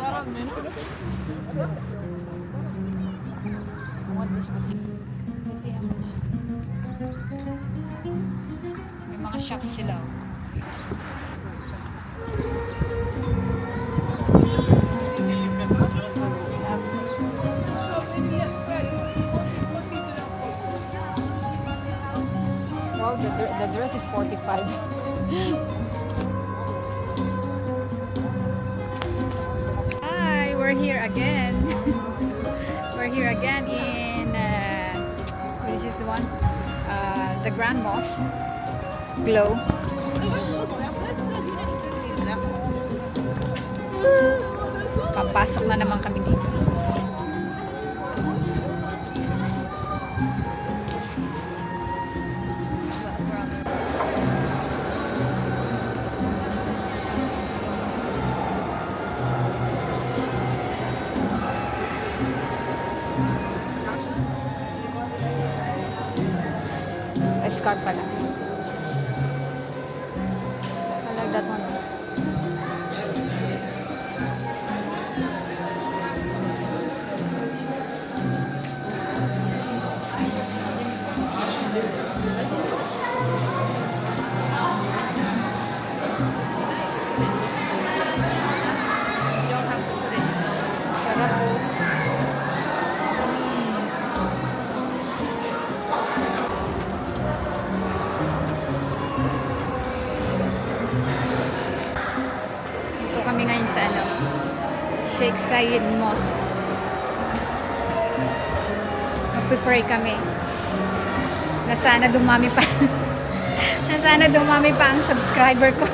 I want this boutique. Let's see how much. May mga shops sila. Wow, the dress is 45. Hi, we're here again. We're here again in which is the one, the Grand Mosque Glow. Papasok na naman kami dito. Escort pala. I like that one. Sarap po. Ito kami ngayon sa Sheikh Zayed Mosque. Magpipray kami na sana dumami pa na sana dumami pa ang subscriber ko.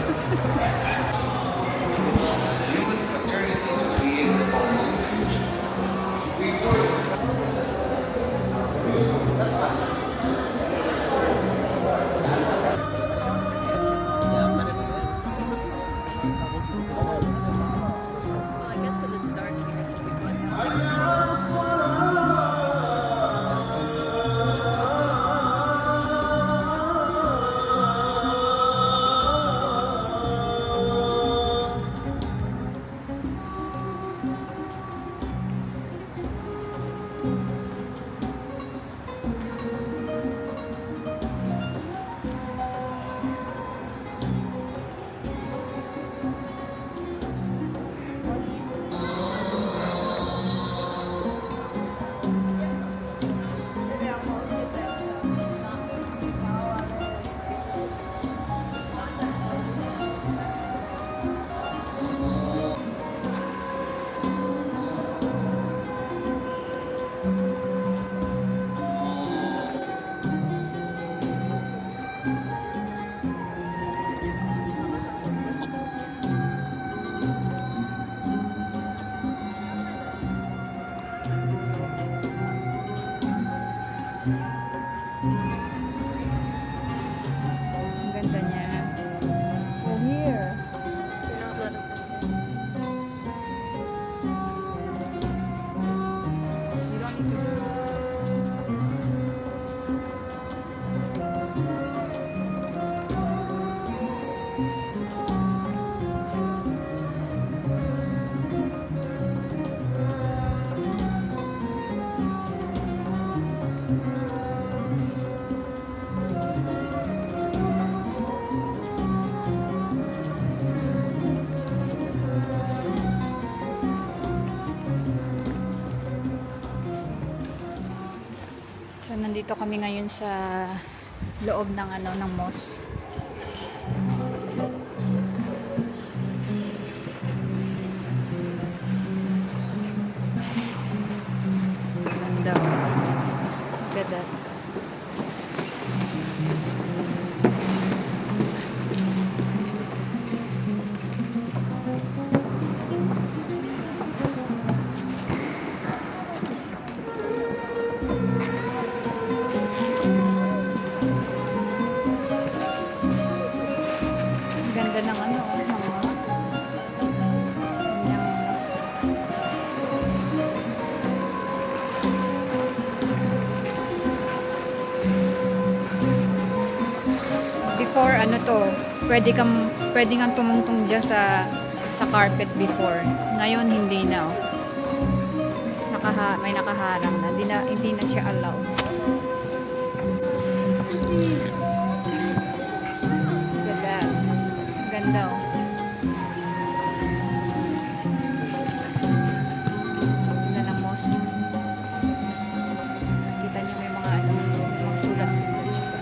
Ang ganda niya. Oh, here. You don't need to. So, nandito kami ngayon sa loob ng ng mosque. Ganda. Ganda. Ganda ng before to, pwede kang tumungtong diyan sa sa carpet before. Ngayon, hindi na. Oh. May nakaharang na. Hindi na siya allowed. Ganda. Ganda, oh. Ganda ng moss. Kita niyo may mga sulat-sulat siya sa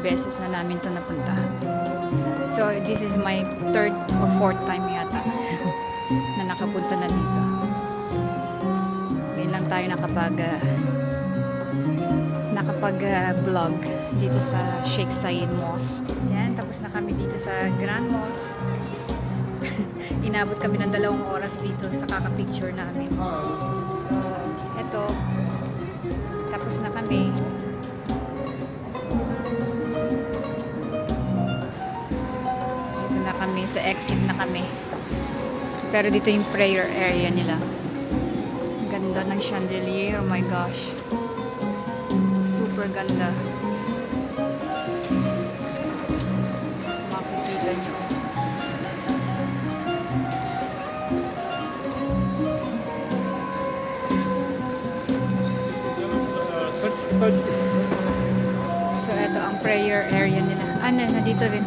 beses na namin ito napuntahan. So, this is my third or fourth time yata na nakapunta na dito. Ngayon lang tayo nakapag-vlog dito sa Sheikh Zayed Mosque. Yan, tapos na kami dito sa Grand Mosque. Inabot kami ng 2 oras dito sa kaka-picture namin. So, eto. Tapos na kami. Kami sa exit na kami, pero dito yung prayer area nila. Ganda ng chandelier, oh my gosh, super ganda. Makikita nyo. So ito ang prayer area nila. Nandito rin.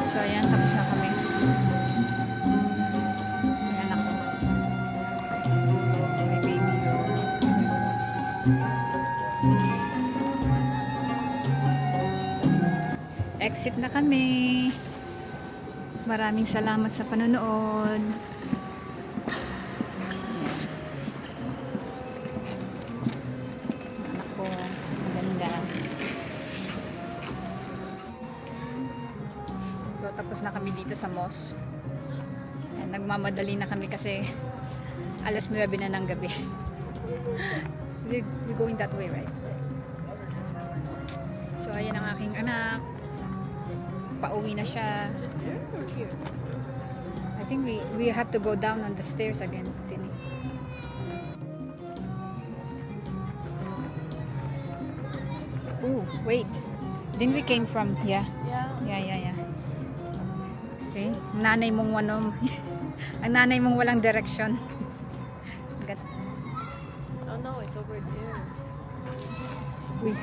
So, ayan, tapos na kami. Ayan ako. My baby. Exit na kami. Maraming salamat sa panonood. Ako, maganda. So, tapos na kami dito sa mosque. And, nagmamadali na kami kasi alas 9 na ng gabi. We're going that way, right? So, ayan ang aking anak. Pauwi na siya. I think we have to go down on the stairs again. Sini. Oh, wait. Didn't we came from here? Yeah. See? Nanay mong ang nanay mong walang direction. Oh no, it's over there. Wait.